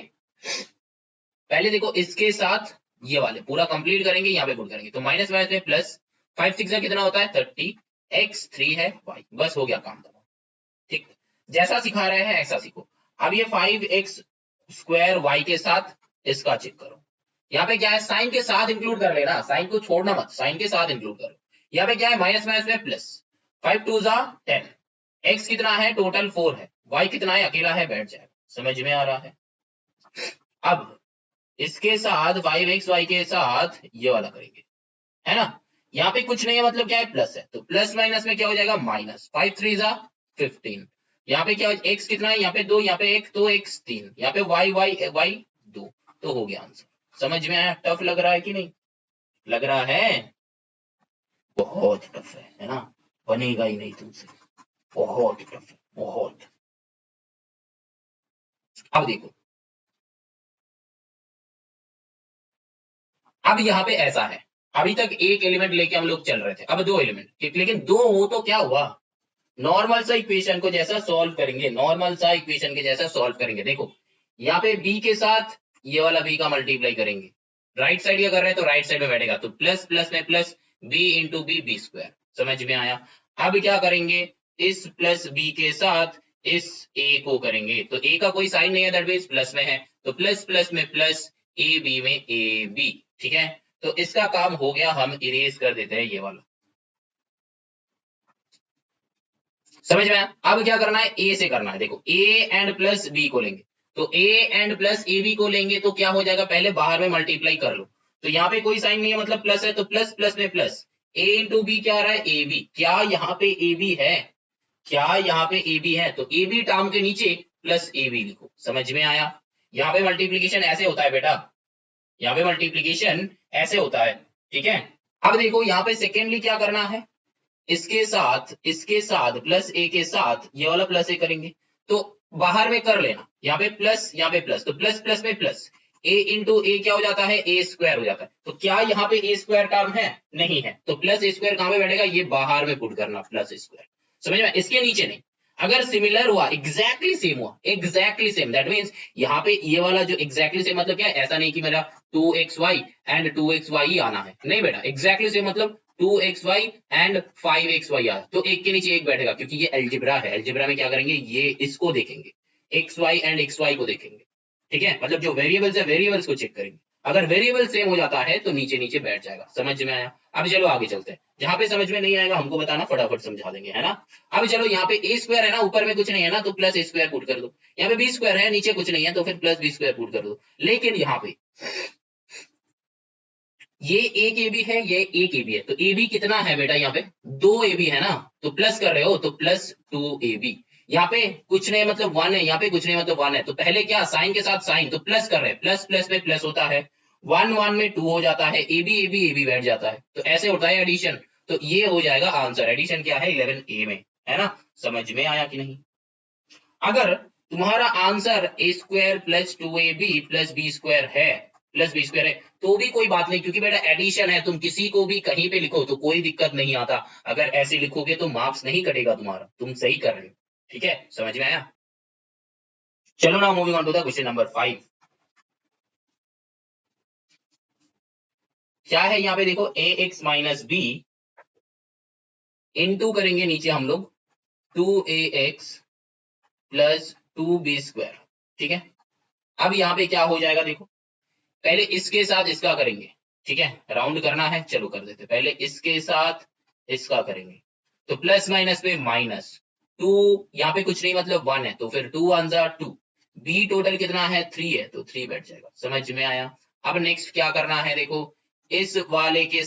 पहले देखो इसके साथ ये वाले पूरा कंप्लीट करेंगे, यहाँ पे पुट करेंगे, तो माइनस माइनस में प्लस, 5 6 कितना होता है 30, x 3 है y, बस हो गया काम खत्म। ठीक, जैसा सिखा रहे हैं ऐसा सीखो। अब ये 5x² y के साथ इसका चेक करो, यहाँ पे क्या है, साइन के साथ इंक्लूड कर लेना, साइन को छोड़ना मत, साइन के साथ इंक्लूड करो। यहाँ पे क्या है, माइनस माइनस में प्लस, 5 2 10, x कितना है टोटल 4 है, y कितना है अकेला है बैठ जाएगा। समझ में आ रहा है। अब इसके साथ 5xy के साथ ये वाला करेंगे, है ना। यहाँ पे कुछ नहीं है, मतलब क्या है, प्लस है, तो प्लस माइनस में क्या हो जाएगा, माइनस। 5 3 15, यहाँ पे क्या है, x कितना है, यहाँ पे 2, यहाँ पे 1, तो x 3, यहाँ पे y 2, तो हो गया आंसर। समझ में आया। टफ लग रहा है कि नहीं लग रहा है, बहुत टफ है ना, बनेगा ही नहीं तुमसे, बहुत टफ है बहुत। अब देखो, अब यहाँ पे ऐसा है, अभी तक एक एलिमेंट लेके हम लोग चल रहे थे, अब 2 एलिमेंट, लेकिन 2 हो तो क्या हुआ, नॉर्मल सा इक्वेशन को जैसा सॉल्व करेंगे, नॉर्मल सा इक्वेशन के जैसा सॉल्व करेंगे। देखो यहाँ पे b के साथ ये वाला b का मल्टीप्लाई करेंगे, राइट साइड या कर रहे हैं तो राइट साइड में बैठेगा, तो प्लस प्लस में plus, b into B B square. समझ में आया। अब क्या करेंगे, इस प्लस b के साथ इस a को करेंगे, तो a का कोई साइन नहीं है, दैट मींस प्लस में है, तो प्लस प्लस में प्लस, ए बी में ए बी। ठीक है, तो इसका काम हो गया, हम इरेज कर देते हैं ये वाला। समझ में आया। अब क्या करना है, ए से करना है। देखो ए एंड प्लस बी को लेंगे, तो A and plus A B को लेंगे तो क्या हो जाएगा, पहले बाहर में मल्टीप्लाई कर लो, तो यहाँ पे कोई साइन नहीं है मतलब प्लस है, तो प्लस प्लस में प्लस, ए इंटू बी क्या आ रहा है, ए बी। क्या यहाँ पे ए बी है, क्या यहाँ पे ए बी है, तो ए बी टर्म के नीचे प्लस ए बी लिखो। समझ में आया। यहाँ पे मल्टीप्लीकेशन ऐसे होता है बेटा, यहाँ पे मल्टीप्लीकेशन ऐसे होता है। ठीक है, अब देखो यहाँ पे सेकेंडली क्या करना है, इसके साथ प्लस ए के साथ ये वाला प्लस ए करेंगे, तो बाहर में कर लेना, यहाँ पे प्लस यहाँ पे प्लस, तो प्लस प्लस में प्लस, ए इंटू ए क्या हो जाता है, ए स्क्वायर हो जाता है। तो क्या यहाँ पे ए स्क्वायर टर्म है, नहीं है, तो प्लस ए स्क्वायर कहाँ पे बैठेगा, ये बाहर में पुट करना प्लस स्क्वायर। समझ में, इसके नीचे नहीं। अगर सिमिलर हुआ, एग्जैक्टली सेम हुआ, एग्जैक्टली सेम, दैट मींस यहाँ पे ये वाला जो एग्जैक्टली सेम मतलब क्या है, ऐसा नहीं कि मेरा 2xy एंड 2xy ही आना है, नहीं बेटा, एग्जैक्टली सेम मतलब 2xy एंड 5xy आ, तो एक के नीचे एक बैठेगा, क्योंकि ये एल्जेब्रा है। एल्जेब्रा में क्या करेंगे, ये इसको देखेंगे, xy एंड xy को देखेंगे। ठीक है, मतलब जो वेरिएबल्स है वेरिएबल्स को चेक करेंगे, अगर वेरिएबल सेम हो जाता है तो नीचे नीचे बैठ जाएगा। समझ में आया। अब चलो आगे चलते हैं, जहां पे समझ में नहीं आएगा हमको बताना, फटाफट समझा देंगे, है ना। अब चलो यहाँ पे ए स्क्वायर है ना, ऊपर में कुछ नहीं है ना, तो प्लस ए स्क्वायर पुट कर दो। यहाँ पे बी स्क्वायर है, नीचे कुछ नहीं है, तो फिर प्लस बी स्क्वायर पुट कर दो। लेकिन यहाँ पे ये एक ए बी है, ये एक ए बी है, तो ए बी कितना है बेटा, यहाँ पे 2 ए बी है ना, तो प्लस कर रहे हो तो प्लस 2 ए बी। यहाँ पे कुछ नहीं मतलब 1 है, यहाँ पे कुछ नहीं मतलब 1 है, तो पहले क्या, साइन के साथ साइन, तो प्लस कर रहे हैं, प्लस प्लस में प्लस होता है, 1 1 में 2 हो जाता है, ए बी बैठ जाता है, तो ऐसे होता है एडिशन। तो ये हो जाएगा आंसर। एडिशन क्या है, 11a में, है ना। समझ में आया कि नहीं। अगर तुम्हारा answer A square plus 2ab plus B square है, प्लस बी स्क्वायर है, तो भी कोई बात नहीं, क्योंकि बेटा एडिशन है, तुम किसी को भी कहीं पे लिखो तो कोई दिक्कत नहीं आता। अगर ऐसे लिखोगे तो मार्क्स नहीं कटेगा तुम्हारा, तुम सही कर रहे हो। ठीक है, समझ में आया। चलो ना, moving on to the question number 5। क्या है यहाँ पे, देखो A X minus B into करेंगे नीचे हम लोग 2ax प्लस 2b स्क्वायर। ठीक है, अब यहाँ पे क्या हो जाएगा, देखो पहले इसके साथ इसका करेंगे। ठीक है, राउंड करना है, चलो कर देते, पहले इसके साथ इसका करेंगे, तो प्लस माइनस में माइनस, 2 यहाँ पे कुछ नहीं मतलब 1 है, तो फिर 2 1 जा 2, बी टोटल कितना है 3 है, तो 3 बैठ जाएगा। समझ में आया? अब नेक्स्ट क्या करना है, देखो इस वाले के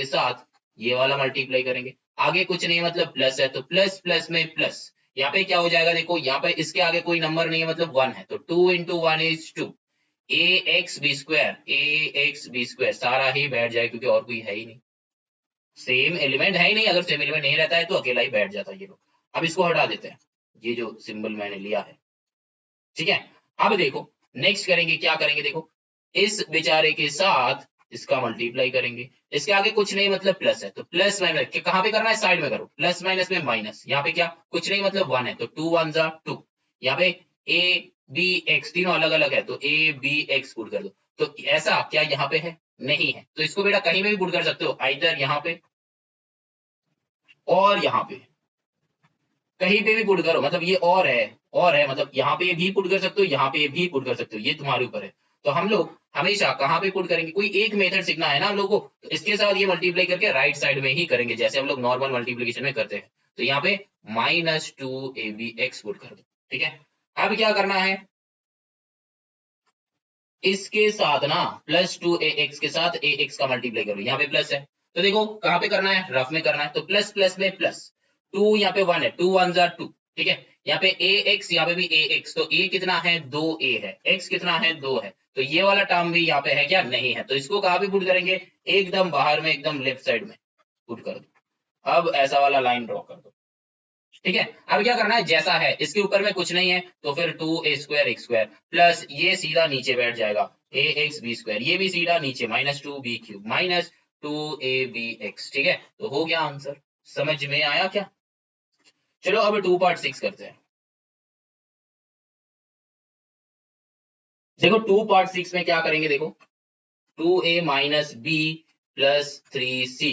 साथ ये वाला मल्टीप्लाई करेंगे, आगे कुछ नहीं मतलब प्लस है, तो प्लस प्लस में प्लस, यहाँ पे क्या हो जाएगा, देखो यहाँ पे इसके आगे कोई नंबर नहीं है मतलब 1 है, तो 2 into 1 is 2, A X B square सारा ही बैठ जाए क्योंकि और कोई है ही नहीं, सेम एलिमेंट है ही नहीं, अगर सेम एलिमेंट नहीं रहता है तो अकेला ही बैठ जाता है ये लोग। अब इसको हटा देते हैं, ये जो सिंबल मैंने लिया है, ठीक है। अब देखो नेक्स्ट करेंगे, क्या करेंगे, देखो इस बेचारे के साथ इसका मल्टीप्लाई करेंगे, इसके आगे कुछ नहीं मतलब प्लस है, तो प्लस माइनस कहाँ पे करना है, साइड में करो, प्लस माइनस में माइनस, यहाँ पे क्या कुछ नहीं मतलब 1 है, तो 2 1 जा 2, यहाँ पे ए बी एक्स तीनों अलग अलग है, तो ए बी एक्स पुट कर दो, तो ऐसा क्या यहाँ पे है, नहीं है, तो इसको बेटा कहीं पे भी पुट कर सकते हो, आइदर यहाँ पे और यहाँ पे, कहीं पे भी पुट करो, मतलब ये और है मतलब यहाँ पे भी पुट कर सकते हो, यहाँ पे भी पुट कर सकते हो, ये तुम्हारे ऊपर है। तो हम लोग हमेशा कहाँ पे पुट करेंगे, कोई एक मेथड सीखना है ना हम लोग को, तो इसके साथ ये मल्टीप्लाई करके राइट साइड में ही करेंगे, जैसे हम लोग नॉर्मल मल्टीप्लीकेशन में करते हैं। तो यहाँ पे -2ab(x) पुट कर दो, ठीक है। अब क्या करना है, इसके साथ ना +2ax के साथ ax का मल्टीप्लाई करो, यहाँ पे प्लस है, तो देखो कहाँ पे करना है, रफ में करना है, तो प्लस प्लस में प्लस, 2 यहाँ पे 1 है, 2 1 जा 2, ठीक है। यहाँ पे ax, यहाँ पे भी ax, तो a कितना है 2a है, x कितना है 2 है, तो ये वाला टर्म भी यहाँ पे है क्या, नहीं है, तो इसको कहाँ पे पुट करेंगे, एकदम बाहर में, एकदम लेफ्ट साइड में पुट कर दो। अब ऐसा वाला लाइन ड्रॉ कर दो, ठीक है। अब क्या करना है, जैसा है इसके ऊपर में कुछ नहीं है, तो फिर 2a² प्लस ये सीधा नीचे बैठ जाएगा ax(b²), ये भी सीधा नीचे -2b³ -2abx, ठीक है। तो हो गया आंसर, समझ में आया क्या? चलो अब 2 पार्ट 6 करते हैं। देखो 2 पार्ट 6 में क्या करेंगे, देखो 2a - b + 3c,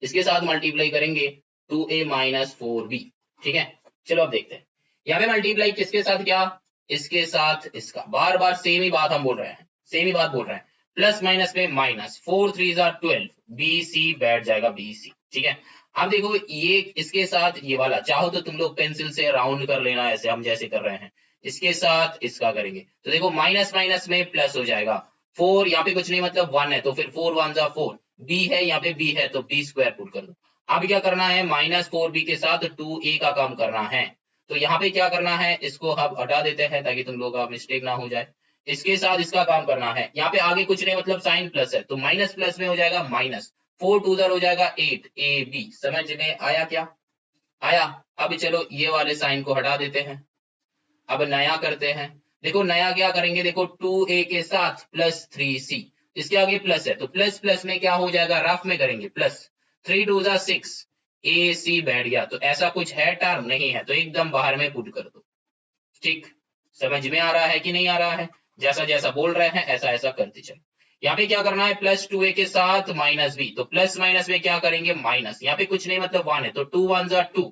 इसके साथ मल्टीप्लाई करेंगे 2a - 4b, ठीक है। चलो अब देखते हैं, यहाँ पे मल्टीप्लाई किसके साथ, क्या इसके साथ इसका, बार बार सेम ही बात हम बोल रहे हैं, सेम ही बात बोल रहे हैं, प्लस माइनस में माइनस, 4 3 12, बी सी बैठ जाएगा, बी सी, ठीक है। अब देखो ये इसके साथ ये वाला, चाहो तो तुम लोग पेंसिल से राउंड कर लेना, ऐसे हम जैसे कर रहे हैं, इसके साथ इसका करेंगे, तो देखो माइनस माइनस में प्लस हो जाएगा, 4 यहाँ पे कुछ नहीं मतलब 1 है, तो फिर 4 1 जा 4, बी है यहाँ पे बी है, तो b² पुट कर दो। अब क्या करना है, -4b के साथ 2a का काम करना है, तो यहाँ पे क्या करना है, इसको हम हटा देते हैं ताकि तुम लोग का मिस्टेक ना हो जाए, इसके साथ इसका काम करना है, यहाँ पे आगे कुछ नहीं मतलब साइन प्लस है, तो माइनस प्लस में हो जाएगा माइनस, 4 2 हो जाएगा 8ab, समझ में आया क्या, आया। अब चलो ये वाले साइन को हटा देते हैं, अब नया करते हैं, देखो नया क्या करेंगे, देखो 2a के साथ +3c, इसके आगे प्लस है, तो प्लस प्लस में क्या हो जाएगा, रफ में करेंगे, प्लस 3 2 जा 6, ए सी बैठ गया, तो ऐसा कुछ है टर्म, नहीं है, तो एकदम बाहर में पुट कर दो, ठीक। समझ में आ रहा है कि नहीं आ रहा है, जैसा जैसा बोल रहे हैं ऐसा ऐसा करते चलो। यहाँ पे क्या करना है, +2a के साथ -b, तो प्लस माइनस में क्या करेंगे, माइनस, यहाँ पे कुछ नहीं मतलब 1 है, तो 2 1 जा 2,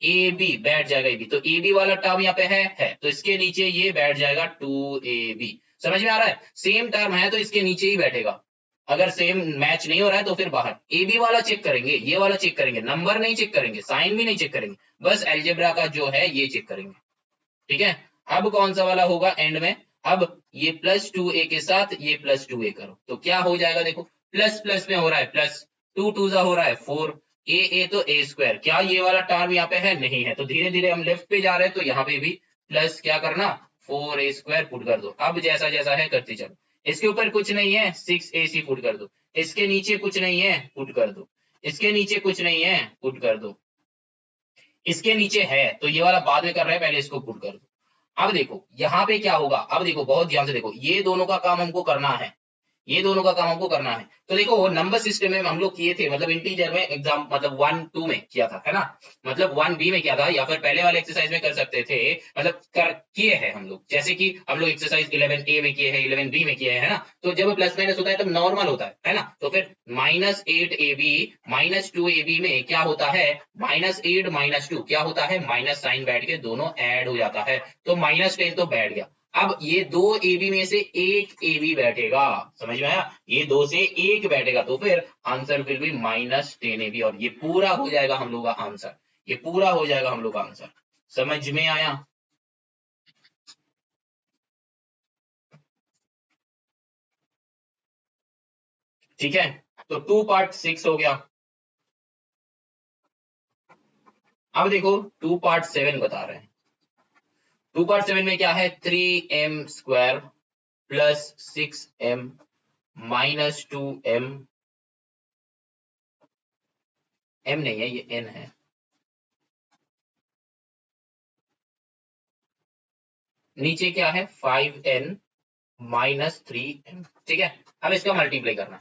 ए बी बैठ जाएगा, ए बी, तो ए बी वाला टर्म यहाँ पे है, तो इसके नीचे ये बैठ जाएगा 2ab, समझ में आ रहा है, सेम टर्म है तो इसके नीचे ही बैठेगा, अगर सेम मैच नहीं हो रहा है तो फिर बाहर। ए बी वाला चेक करेंगे, ये वाला चेक करेंगे, नंबर नहीं चेक करेंगे, साइन भी नहीं चेक करेंगे, बस एल्जेब्रा का जो है ये चेक करेंगे, ठीक है। अब कौन सा वाला होगा एंड में, अब ये +2a के साथ ये +2a करो, तो क्या हो जाएगा, देखो प्लस प्लस में हो रहा है, प्लस 2 2 हो रहा है 4, ए तो a², क्या ये वाला टर्म यहाँ पे है, नहीं है, तो धीरे धीरे हम लेफ्ट पे जा रहे हैं, तो यहाँ पे भी प्लस क्या करना, 4a² पुट कर दो, अब जैसा जैसा है करते चलो, इसके ऊपर कुछ नहीं है 6ac पुट कर दो, इसके नीचे कुछ नहीं है पुट कर दो, इसके नीचे कुछ नहीं है पुट कर दो, इसके नीचे है, तो ये वाला बाद में कर रहे हैं, पहले इसको पुट कर दो। अब देखो यहाँ पे क्या होगा, अब देखो बहुत ध्यान से देखो, ये दोनों का काम हमको करना है, ये दोनों का काम हमको करना है, तो देखो नंबर सिस्टम में हम लोग किए थे, मतलब इंटीजर में एग्जाम, मतलब 1 2 में किया था, है ना, मतलब 1b में किया था, या फिर पहले वाले एक्सरसाइज में कर सकते थे, मतलब कर किए हैं हम लोग, जैसे कि हम लोग एक्सरसाइज 11a में किए हैं, 11b में किए हैं, है ना, तो जब प्लस माइनस होता है तब नॉर्मल होता है ना, तो फिर -8ab -2ab में क्या होता है, -8 -2 क्या होता है, माइनस साइन बैठ के दोनों ऐड हो जाता है, तो -10 तो बैठ गया, अब ये 2 AB में से एक AB बैठेगा, समझ में आया, ये 2 से एक बैठेगा, तो फिर आंसर विल बी -10 AB, और ये पूरा हो जाएगा हम लोग का आंसर, ये पूरा हो जाएगा हम लोग का आंसर। समझ में आया? ठीक है, तो 2 पार्ट 6 हो गया। अब देखो 2 पार्ट 7 बता रहे हैं। 2 पार्ट 7 में क्या है, 3m² plus 6m minus 2m, m नहीं है ये n है, नीचे क्या है 5n माइनस 3m। ठीक है, अब इसका मल्टीप्लाई करना,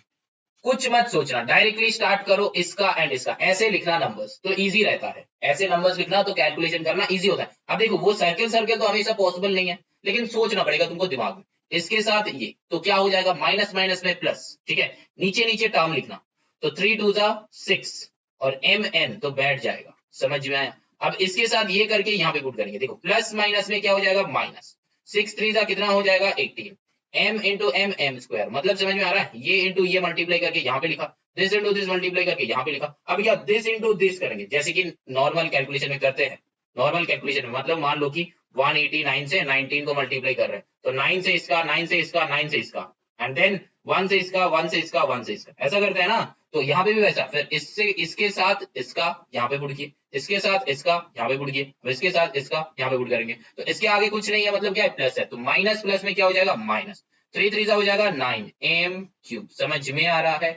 कुछ मत सोचना, डायरेक्टली स्टार्ट करो इसका एंड इसका, ऐसे लिखना नंबर्स तो इजी रहता है, ऐसे नंबर्स लिखना तो कैलकुलेशन करना इजी होता है। अब देखो वो सर्किल सर्किल तो हमेशा पॉसिबल नहीं है, लेकिन सोचना पड़ेगा तुमको दिमाग में। इसके साथ ये तो क्या हो जाएगा, माइनस माइनस में प्लस। ठीक है, नीचे नीचे टर्म लिखना, तो 3 2 जा 6 और एम एन तो बैठ जाएगा। समझ में आया? अब इसके साथ ये करके यहाँ पे पुट करेंगे, देखो प्लस माइनस में क्या हो जाएगा, माइनस 6 3 जा कितना हो जाएगा 18, m into M M square, मतलब समझ में आ रहा है, ये इंटू ये मल्टीप्लाई करके यहाँ पे लिखा, दिस इंटू दिस मल्टीप्लाई करके यहाँ पे लिखा। अब क्या दिस इंटू दिस करेंगे, जैसे कि नॉर्मल कैलकुलेशन में करते हैं। नॉर्मल कैलकुलेशन में मतलब मान लो कि 189 से 19 को मल्टीप्लाई कर रहे हैं, तो 9 से इसका 9 से इसका 9 से इसका एंड देन 1 से इसका 1 से इसका 1 से इसका, ऐसा करते हैं ना। तो यहाँ पे भी वैसा, फिर इससे इसके साथ इसका यहाँ पे पुट किए, इसके साथ इसका यहाँ पे पुट किए, इसके साथ इसका यहाँ पे पुट करेंगे, तो इसके आगे कुछ नहीं है, मतलब क्या है, प्लस है, तो माइनस प्लस में क्या हो जाएगा, माइनस 3 3 हो जाएगा 9m³। समझ में आ रहा है?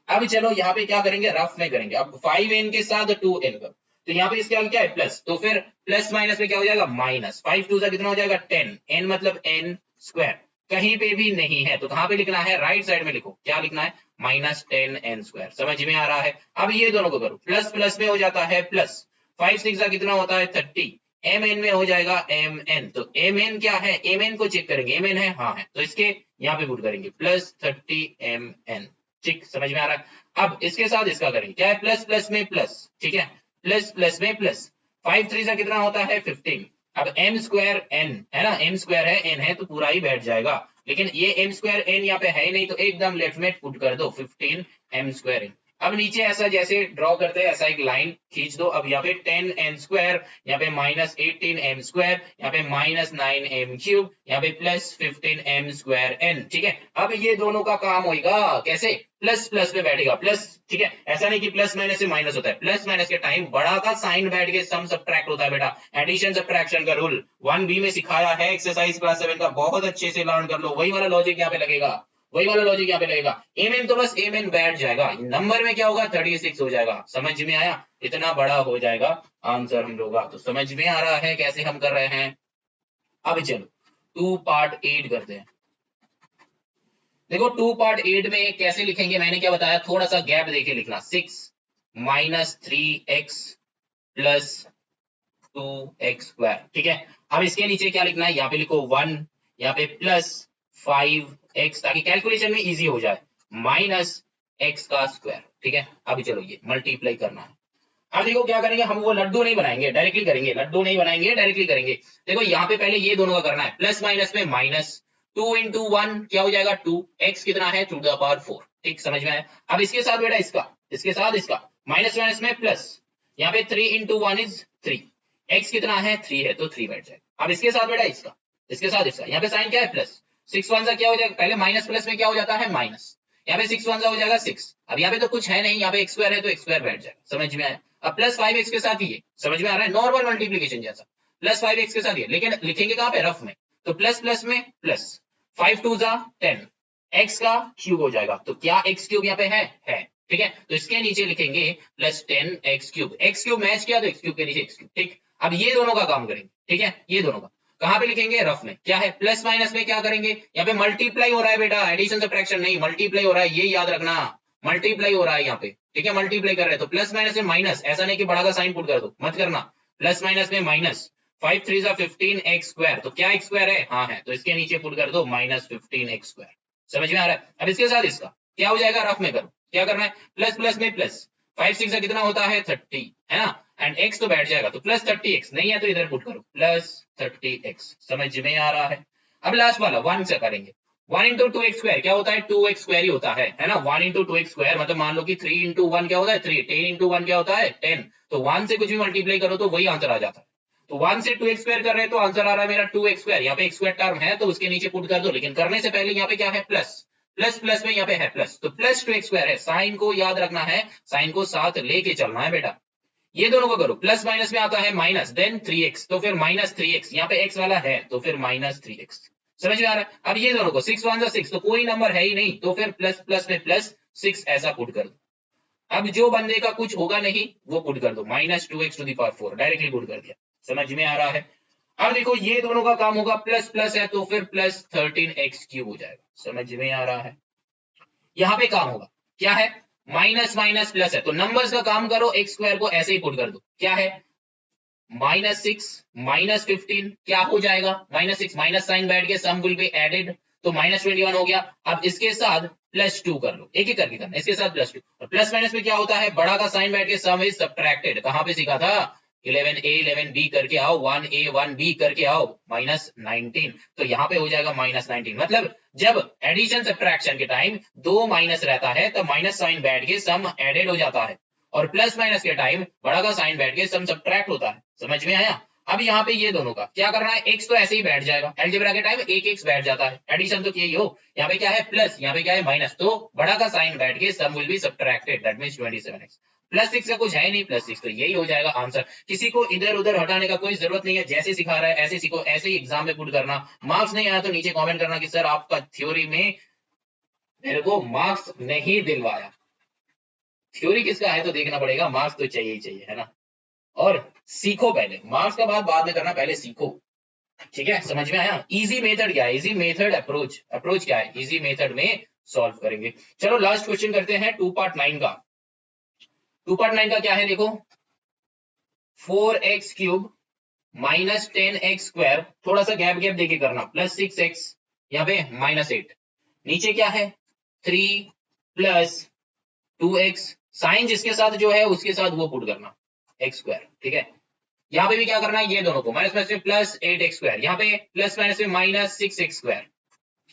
अब चलो यहाँ पे क्या करेंगे, रफ में करेंगे। अब 5n के साथ 2n का, तो यहाँ पे इसके आगे क्या है, प्लस, तो फिर प्लस माइनस में क्या हो जाएगा, माइनस 5 2 जा कितना हो जाएगा 10, n मतलब n स्क्वायर, कहीं पे भी नहीं है तो कहाँ पे लिखना है, राइट साइड में लिखो, क्या लिखना है, माइनस 10n स्क्वायर। समझ में आ रहा है? अब ये दोनों को करो, प्लस प्लस में हो जाता है प्लस, 5 6 जा कितना होता है 30, एम एन में हो जाएगा एम एन, तो एम एन क्या है, एम एन को चेक करेंगे, एम एन है, हाँ है, तो इसके यहाँ पे पुट करेंगे प्लस 30 mn। ठीक, समझ में आ रहा है? अब इसके साथ इसका करेंगे, क्या है, प्लस प्लस में प्लस। ठीक है, प्लस प्लस में प्लस, 5 3 से कितना होता है 15। अब एम स्क्वायर एन है ना, एम स्क्वायर है एन है तो पूरा ही बैठ जाएगा, लेकिन ये एम स्क्वायर एन यहाँ पे है ही नहीं, तो एकदम लेफ्ट में पुट कर दो 15 एम स्क्वायर एन। अब नीचे ऐसा जैसे ड्रॉ करते हैं ऐसा एक लाइन खींच दो। अब यहाँ पे 10n स्क्वायर, यहाँ पे माइनस 18m स्क्वायर, यहाँ पे माइनस 9m³, यहाँ पे प्लस 15m स्क्वायर n। ठीक है, अब ये दोनों का काम होगा कैसे, प्लस प्लस में बैठेगा प्लस। ठीक है, ऐसा नहीं कि प्लस माइनस से माइनस होता है, प्लस माइनस के टाइम बड़ा का साइन बैठ के सम सब्ट्रैक्ट होता है बेटा, एडिशन सब्ट्रैक्शन का रूल 1B में सिखाया है, एक्सरसाइज क्लास 7 का, बहुत अच्छे से लर्न कर लो, वही वाला लॉजिक यहाँ पे लगेगा, वही वाला लॉजिक यहाँ पे लगेगा। एम एन तो बस एम एन बैठ जाएगा, नंबर में क्या होगा 36 हो जाएगा। समझ में आया? इतना बड़ा हो जाएगा आंसर हम लोग का। तो समझ में आ रहा है कैसे हम कर रहे हैं? अब चलो 2 पार्ट 8 करते हैं। देखो 2 पार्ट 8 में कैसे लिखेंगे, मैंने क्या बताया, थोड़ा सा गैप देके लिखना, 6 माइनस 3x प्लस 2x²। ठीक है, अब इसके नीचे क्या लिखना है, यहाँ पे लिखो 1, यहाँ पे प्लस 5x, ताकि कैलकुलेशन में इजी हो जाए, माइनस x का स्क्वायर। ठीक है, अभी चलो ये मल्टीप्लाई करना है। अब देखो क्या करेंगे, हम वो लड्डू नहीं बनाएंगे, डायरेक्टली करेंगे, लड्डू नहीं बनाएंगे, डायरेक्टली करेंगे। देखो यहाँ पे पहले ये दोनों का करना है, प्लस माइनस में माइनस, 2 इंटू 1 क्या हो जाएगा 2, x कितना है 2⁴। ठीक, समझ में आया? अब इसके साथ बेटा इसका, इसके साथ इसका, माइनस माइनस में प्लस, यहाँ पे 3 इंटू 1 इज 3, x कितना है 3 है तो 3 बैठ जाएगा। अब इसके साथ बेटा इसका, इसके साथ इसका, यहाँ पे साइन क्या है प्लस, 6 1 क्या हो जाएगा, पहले माइनस प्लस में क्या हो जाता है माइनस, यहाँ पे 6 1 हो जाएगा 6। अब यहाँ पे तो कुछ है नहीं, यहाँ पे x² है तो x² बैठ जाएगा। समझ में आया? अब प्लस 5x के साथ ये, समझ में आ रहा है, नॉर्मल मल्टीप्लीकेशन जैसा, प्लस 5x के साथ ये, लेकिन लिखेंगे कहाँ पे, रफ में, तो प्लस प्लस में प्लस, 5 2 जा 10, x का क्यूब हो जाएगा, तो क्या x³ यहाँ पे है। ठीक है, तो इसके नीचे लिखेंगे प्लस 10x³, x³ मैच किया तो x³ के नीचे x³। ठीक, अब ये दोनों का काम करेंगे। ठीक है, ये दोनों का कहाँ पे लिखेंगे, रफ में, क्या है, प्लस माइनस में क्या करेंगे, यहाँ पे मल्टीप्लाई हो रहा है बेटा, एडिशन सब्ट्रैक्शन नहीं, मल्टीप्लाई हो रहा है, ये याद रखना, मल्टीप्लाई हो रहा है यहाँ पे। ठीक है, मल्टीप्लाई कर रहे हैं तो प्लस माइनस में माइनस, ऐसा नहीं कि बड़ा का साइन पुट कर दो, मत करना, प्लस माइनस में माइनस, 5 3 जा 15 x², तो क्या x² है, हाँ है, तो इसके नीचे पुट कर दो माइनस 15 x²। समझ में आ रहा है? अब इसके साथ इसका क्या हो जाएगा, रफ में करो, क्या करना है, प्लस प्लस में प्लस, 5 6 जा कितना होता है 30, है ना, एंड x तो बैठ जाएगा, तो प्लस 30x, नहीं है तो इधर पुट करो प्लस 30x। समझ में आ रहा है? अब लास्ट वाला 1 से करेंगे, 1 इंटू टू एक्स स्क्वायर क्या होता है, 2x स्क्वायर ही होता है ना। 1 इंटू टू एक्स स्क्वायर मतलब मान लो कि 3 इंटू वन क्या होता है 3, 10 इंटू वन क्या होता है 10, तो 1 से कुछ भी मल्टीप्लाई करो तो वही आंसर आ जाता है। तो 1 से 2x स्क्वायर कर रहे हैं तो आंसर आ रहा है मेरा 2x स्क्वायर। यहाँ पे x स्क्वायर टर्म है तो उसके नीचे पुट कर दो, लेकिन करने से पहले यहाँ पे क्या है प्लस, प्लस प्लस में यहाँ पे है प्लस, तो प्लस 2x स्क्वायर है। साइन को याद रखना है, साइन को साथ लेके चलना है बेटा। ये दोनों को करो, प्लस माइनस में आता है माइनस, देन 3x, तो फिर माइनस 3x, यहाँ पे x वाला है तो फिर माइनस 3x। समझ में आ रहा है। अब ये दोनों को 6 1 6, तो कोई नंबर है ही नहीं तो फिर प्लस प्लस में प्लस 6 ऐसा पुट कर दो। अब जो बंदे का कुछ होगा नहीं वो पुट कर दो, minus 2x to the power 4 directly put कर दिया। समझ में आ रहा है। अब देखो ये दोनों का काम होगा, प्लस प्लस है तो फिर प्लस 13x क्यूब हो जाएगा। समझ में आ रहा है। यहाँ पे काम होगा क्या है, माइनस माइनस प्लस है तो नंबर्स का काम करो, एक्स स्क्वायर को ऐसे ही पुट कर दो। क्या है माइनस 6 माइनस 15 क्या हो जाएगा, माइनस 6 माइनस साइन बैठ के सम विल बी एडेड तो माइनस 21 हो गया। अब इसके साथ प्लस 2 कर लो, एक एक करके करना, इसके साथ प्लस 2, और प्लस माइनस में क्या होता है बड़ा का साइन बैठ के सम इज सब्ट्रैक्टेड। कहां पे सीखा था, 11a 11b करके आओ, 1a 1b करके आओ, माइनस 19, तो यहाँ पे हो जाएगा माइनस 19। मतलब जब एडिशन सब्ट्रैक्शन के टाइम दो माइनस रहता है तब माइनस साइन बैठ के सम एडेड हो जाता है, और प्लस माइनस के टाइम बड़ा का साइन बैठ के सम सब्ट्रैक्ट होता है। समझ में आया। अब यहाँ पे ये दोनों का क्या करना है, एक्स तो ऐसे ही बैठ जाएगा, अलजेब्रा के टाइम एक एक्स बैठ जाता है, एडिशन तो यही हो। यहाँ पे क्या है प्लस, यहाँ पे क्या है माइनस, तो बड़ा का साइन बैठ के sum will be subtracted, that means 27x। Plus 6 का कुछ है नहीं, प्लस 6, तो यही हो जाएगा आंसर। किसी को इधर उधर हटाने का कोई जरूरत नहीं है, जैसे सिखा रहा है ऐसे सीखो, ऐसे ही एग्जाम में पुट करना। मार्क्स नहीं आया तो नीचे कमेंट करना कि सर आपका थ्योरी में मेरे को मार्क्स नहीं दिलवाया। थ्योरी किसका है तो देखना पड़ेगा, मार्क्स तो चाहिए ही चाहिए, है ना। और सीखो पहले, मार्क्स का बाद में करना, पहले सीखो। ठीक है, समझ में आया। इजी मेथड क्या है, इजी मेथड अप्रोच, अप्रोच क्या है, इजी मेथड में सॉल्व करेंगे। चलो लास्ट क्वेश्चन करते हैं 2 पार्ट 9 का। 2 पार्ट 9 का क्या है देखो, 4x cube minus 10x square, थोड़ा सा गैप गैप देके करना, प्लस 6x, यहाँ पे माइनस 8, नीचे क्या है 3 प्लस 2x, साइन जिसके साथ जो है उसके साथ वो पुट करना एक्स स्क्वायर। ठीक है, यहाँ पे भी क्या करना है, ये दोनों को माइनस माइनस में प्लस 8x स्क्वायर, यहाँ पे प्लस माइनस में minus 6x square,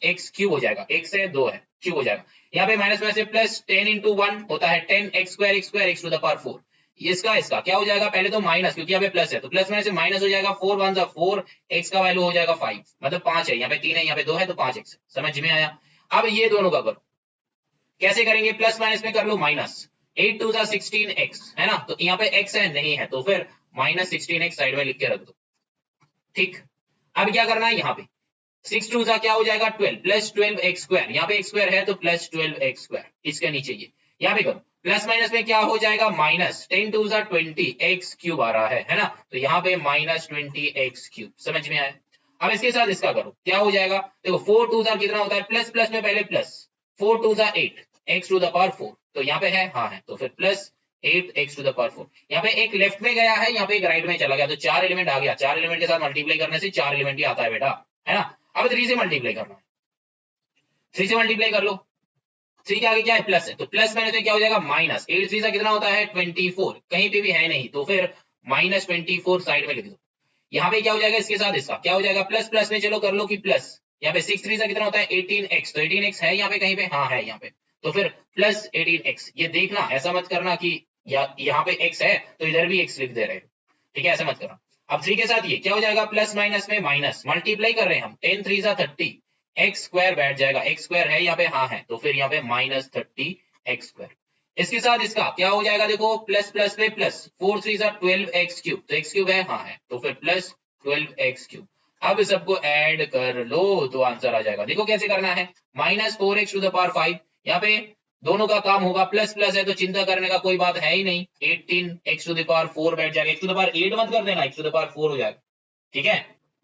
x cube हो जाएगा, एक से 2 है क्यूब हो जाएगा। यहाँ पे माइनस माइनस में प्लस 10 इंटू 1 होता है 10x square, x square, x to the power 4। इसका क्या हो जाएगा, पहले तो माइनस, क्योंकि यहाँ पे प्लस है तो प्लस माइनस से माइनस हो जाएगा, 4 1 4, x का वैल्यू हो जाएगा 5, मतलब 5 है, यहाँ पे 3 है, यहाँ पे 2 है तो 5x। समझ में आया। अब ये दोनों का करो, कैसे करेंगे, प्लस माइनस में कर लो माइनस, 8 2 16x है ना, तो यहाँ पे x है नहीं है तो फिर माइनस 16x साइड में लिख के रख दो। ठीक, अब क्या करना है, यहाँ पे 6 2 क्या हो जाएगा 12 प्लस 12x स्क्वायर, यहाँ पे x स्क्वायर है तो प्लस 12x स्क्वायर, इसके नीचे ये यहाँ पे करो, प्लस माइनस में क्या हो जाएगा माइनस 10 2 20 x क्यूब आ रहा है ना, तो यहाँ पे माइनस 20x क्यूब। समझ में आया। अब इसके साथ इसका करो, क्या हो जाएगा, देखो 4 2 कितना होता है, प्लस प्लस में पहले plus, 4 2 8 x to the power 4, तो यहाँ पे है, हाँ है, तो फिर plus 8 x to the power 4। यहाँ पे एक लेफ्ट में गया है, यहाँ पे एक राइट में चला गया, तो 4 एलिमेंट आ गया, 4 एलिमेंट के साथ मल्टीप्लाई करने से 4 एलिमेंट ही आता है बेटा, है ना। अब 3 से मल्टीप्लाई करना है, 3 से मल्टीप्लाई कर लो, 3 के आगे क्या है प्लस है, तो प्लस माइनस में क्या हो जाएगा माइनस, 8 3 कितना होता है 24, कहीं पे भी है नहीं तो फिर माइनस 24 साइड में लिख दो। यहाँ पे क्या हो जाएगा, इसके साथ इसका क्या हो जाएगा, प्लस प्लस में चलो कर लो कि प्लस, यहाँ पे 6 3 कितना होता है 18x, तो 18x है यहाँ पे कहीं पे, हाँ है यहाँ पे, तो फिर प्लस 18x। ये देखना, ऐसा मत करना कि यहाँ पे x है तो इधर भी x लिख दे रहे हो, ठीक है, ऐसा मत करना। अब 3 के साथ ये क्या हो जाएगा, प्लस माइनस में माइनस, मल्टीप्लाई कर रहे हैं हम, 10 3 30, x स्क्वायर बैठ जाएगा, x स्क्वायर है यहाँ पे, हाँ है, तो फिर यहाँ पे माइनस 30x स्क्वायर। इसके साथ इसका क्या हो जाएगा, देखो प्लस प्लस में प्लस, 4 3 12x क्यूब, तो x क्यूब है, हाँ है, तो फिर प्लस 12x क्यूब। अब सबको ऐड कर लो तो आंसर आ जाएगा। देखो कैसे करना है, minus 4x to the power 5, यहाँ पे दोनों का काम होगा, प्लस प्लस है तो चिंता करने का कोई बात है ही नहीं, 18x टू द पावर 4 बैठ जाएगा, x टू द पावर 8 मत कर देना, x टू द पावर 4 हो जाएगा। ठीक है,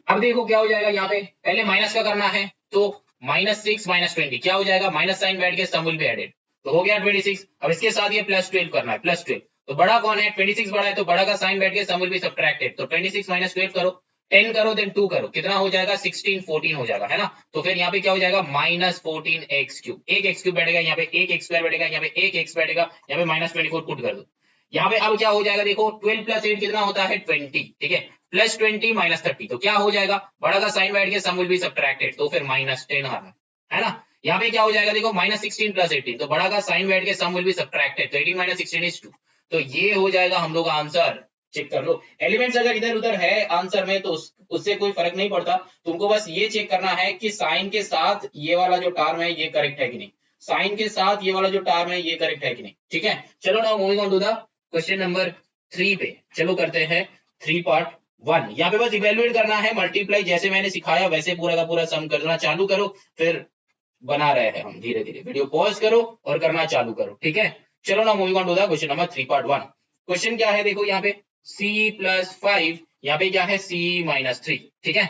अब देखो क्या हो जाएगा, यहाँ पे पहले माइनस का करना है, तो माइनस 6 माइनस 20 क्या हो जाएगा, माइनस साइन बैठ के सम विल बी एडेड, तो हो गया 26। अब इसके साथ ये प्लस 12 करना है, प्लस 12, तो बड़ा कौन है 26 बड़ा है, तो बड़ा का साइन बैठ के सम विल बी सब्ट्रैक्टेड, तो 26 माइनस 12 करो, 10 करो देन 2 करो, कितना हो जाएगा 16 14 हो जाएगा, है ना। तो फिर यहाँ पे क्या हो जाएगा माइनस 14x क्यूब, एक x क्यूब बैठेगा, यहाँ पे एक x स्क्वायर बैठेगा, यहाँ पे एक x बैठेगा, यहाँ पे माइनस 24 पुट कर दो। यहाँ पे अब क्या हो जाएगा, देखो 12 प्लस 8 कितना होता है 20, ठीक है, प्लस 20 माइनस 30, तो क्या हो जाएगा, बड़ा का साइन बैठ के सम विल बी सब्ट्रैक्टेड, तो फिर माइनस 10 आ रहा है ना। यहाँ पे क्या हो जाएगा देखो, -16 + 18, तो बड़ा का साइन बैठ के सम विल बी सब्ट्रैक्टेड, तो 18 - 16 = 2, तो ये हो जाएगा हम लोग का आंसर। चेक कर लो, एलिमेंट्स अगर इधर उधर है आंसर में तो उससे कोई फर्क नहीं पड़ता, तुमको बस ये चेक करना है कि साइन के साथ ये वाला जो टर्म है ये करेक्ट है कि नहीं, साइन के साथ ये वाला जो टर्म है ये करेक्ट है कि नहीं, ठीक है। चलो now moving on to the question number 3 पे चलो करते हैं 3 part 1। यहाँ पे बस इवेल्युएट करना है, मल्टीप्लाई जैसे मैंने सिखाया वैसे पूरा का पूरा सम करना चालू करो, फिर बना रहे हैं हम धीरे धीरे, वीडियो पॉज करो और करना चालू करो, ठीक है। चलो ना moving on to the question number 3 part 1। Question क्या है देखो, यहाँ पे c + 5, यहाँ पे क्या है c - 3, ठीक है।